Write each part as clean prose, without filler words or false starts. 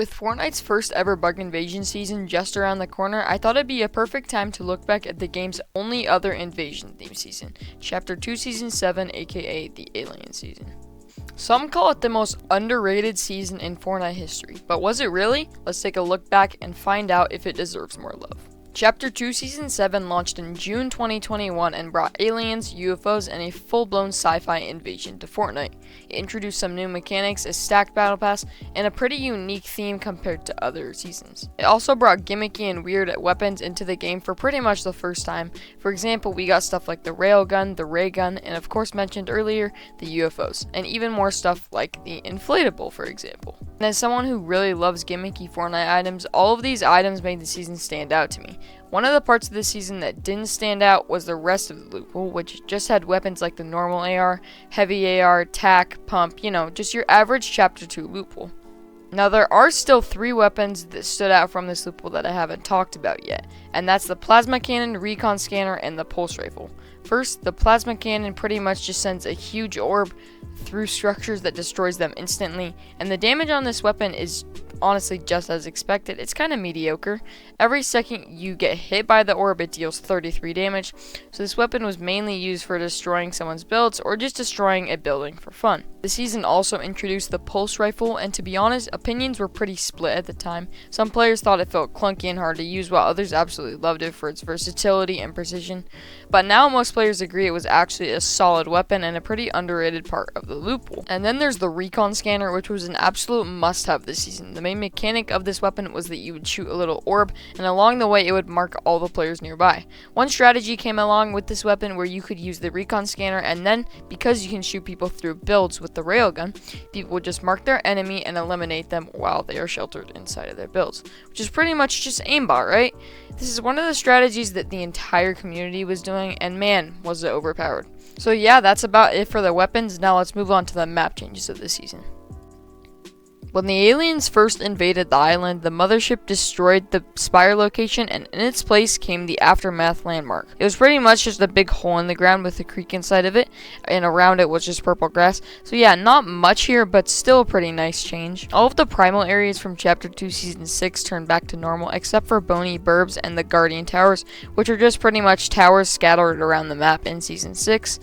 With Fortnite's first ever bug invasion season just around the corner, I thought it'd be a perfect time to look back at the game's only other invasion themed season, Chapter 2 Season 7, aka the Alien season. Some call it the most underrated season in Fortnite history, but was it really? Let's take a look back and find out if it deserves more love. Chapter 2 Season 7 launched in June 2021 and brought aliens, UFOs, and a full-blown sci-fi invasion to Fortnite. It introduced some new mechanics, a stacked battle pass, and a pretty unique theme compared to other seasons. It also brought gimmicky and weird weapons into the game for pretty much the first time. For example, we got stuff like the railgun, the ray gun, and of course mentioned earlier, the UFOs, and even more stuff like the inflatable, for example. And as someone who really loves gimmicky Fortnite items, all of these items made the season stand out to me. One of the parts of the season that didn't stand out was the rest of the loot pool, which just had weapons like the normal AR, heavy AR, tac, pump, just your average Chapter 2 loot pool. Now there are still 3 weapons that stood out from this loot pool that I haven't talked about yet, and that's the plasma cannon, recon scanner, and the pulse rifle. First, the plasma cannon pretty much just sends a huge orb through structures that destroys them instantly, and the damage on this weapon is honestly just as expected. It's kind of mediocre. Every second you get hit by the orb, it deals 33 damage, so this weapon was mainly used for destroying someone's builds or just destroying a building for fun. The season also introduced the pulse rifle, and to be honest, opinions were pretty split at the time. Some players thought it felt clunky and hard to use, while others absolutely loved it for its versatility and precision. But now most players agree it was actually a solid weapon and a pretty underrated part of the loot pool. And then there's the recon scanner, which was an absolute must-have this season. The main mechanic of this weapon was that you would shoot a little orb, and along the way it would mark all the players nearby. One strategy came along with this weapon where you could use the recon scanner, and then, because you can shoot people through builds with the railgun, people would just mark their enemy and eliminate them while they are sheltered inside of their builds, which is pretty much just aimbot, right? This is one of the strategies that the entire community was doing, and man, was it overpowered. So yeah, that's about it for the weapons. Now let's move on to the map changes of this season. When the aliens first invaded the island, the mothership destroyed the Spire location, and in its place came the Aftermath landmark. It was pretty much just a big hole in the ground with a creek inside of it, and around it was just purple grass. So yeah, not much here, but still a pretty nice change. All of the primal areas from Chapter 2 Season 6 turned back to normal, except for Bony Burbs and the Guardian Towers, which are just pretty much towers scattered around the map in Season 6.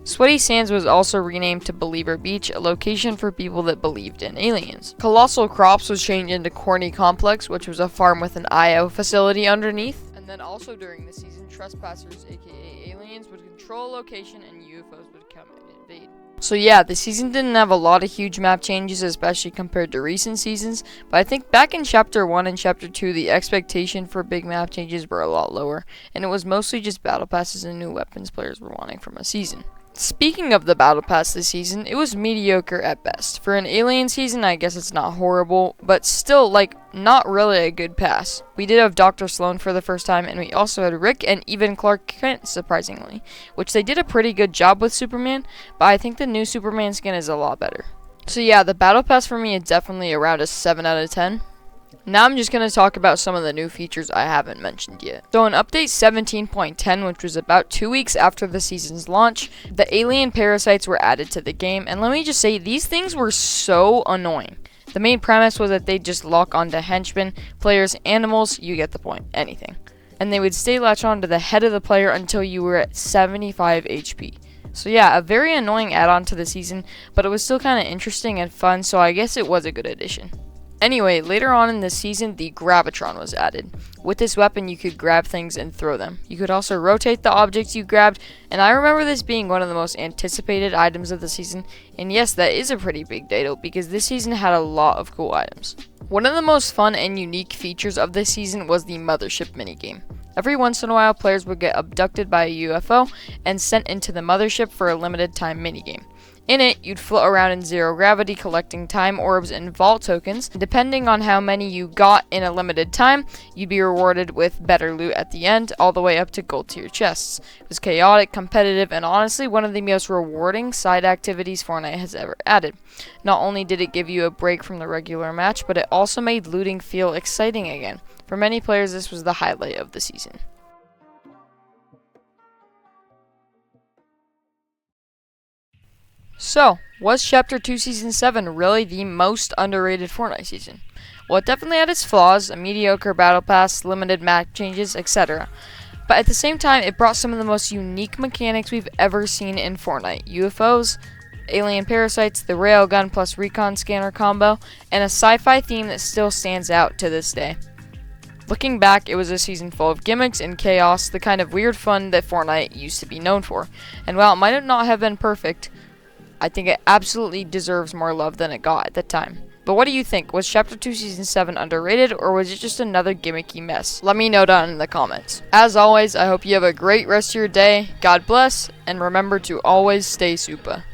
Sweaty Sands was also renamed to Believer Beach, a location for people that believed in aliens. Colossal Crops was changed into Corny Complex, which was a farm with an IO facility underneath. And then also during the season, trespassers, aka aliens, would control a location and UFOs would come and invade. So yeah, the season didn't have a lot of huge map changes, especially compared to recent seasons, but I think back in Chapter 1 and Chapter 2, the expectation for big map changes were a lot lower, and it was mostly just battle passes and new weapons players were wanting from a season. Speaking of the battle pass this season, it was mediocre at best. For an alien season, I guess it's not horrible, but still, not really a good pass. We did have Dr. Sloan for the first time, and we also had Rick and even Clark Kent, surprisingly, which they did a pretty good job with Superman, but I think the new Superman skin is a lot better. So yeah, the battle pass for me is definitely around a 7 out of 10. Now I'm just going to talk about some of the new features I haven't mentioned yet. So in update 17.10, which was about 2 weeks after the season's launch, the alien parasites were added to the game, and let me just say, these things were so annoying. The main premise was that they'd just lock onto henchmen, players, animals, you get the point, anything. And they would stay latched onto the head of the player until you were at 75 HP. So yeah, a very annoying add-on to the season, but it was still kind of interesting and fun, so I guess it was a good addition. Anyway, later on in the season, the Gravitron was added. With this weapon, you could grab things and throw them. You could also rotate the objects you grabbed, and I remember this being one of the most anticipated items of the season, and yes, that is a pretty big deal, because this season had a lot of cool items. One of the most fun and unique features of this season was the Mothership minigame. Every once in a while, players would get abducted by a UFO and sent into the Mothership for a limited time minigame. In it, you'd float around in zero gravity collecting time orbs and vault tokens. Depending on how many you got in a limited time, you'd be rewarded with better loot at the end, all the way up to gold tier chests. It was chaotic, competitive, and honestly one of the most rewarding side activities Fortnite has ever added. Not only did it give you a break from the regular match, but it also made looting feel exciting again. For many players, this was the highlight of the season. So, was Chapter 2 Season 7 really the most underrated Fortnite season? Well, it definitely had its flaws, a mediocre battle pass, limited map changes, etc. But at the same time, it brought some of the most unique mechanics we've ever seen in Fortnite. UFOs, alien parasites, the railgun plus recon scanner combo, and a sci-fi theme that still stands out to this day. Looking back, it was a season full of gimmicks and chaos, the kind of weird fun that Fortnite used to be known for. And while it might not have been perfect, I think it absolutely deserves more love than it got at the time. But what do you think? Was Chapter 2 Season 7 underrated, or was it just another gimmicky mess? Let me know down in the comments. As always, I hope you have a great rest of your day. God bless, and remember to always stay super.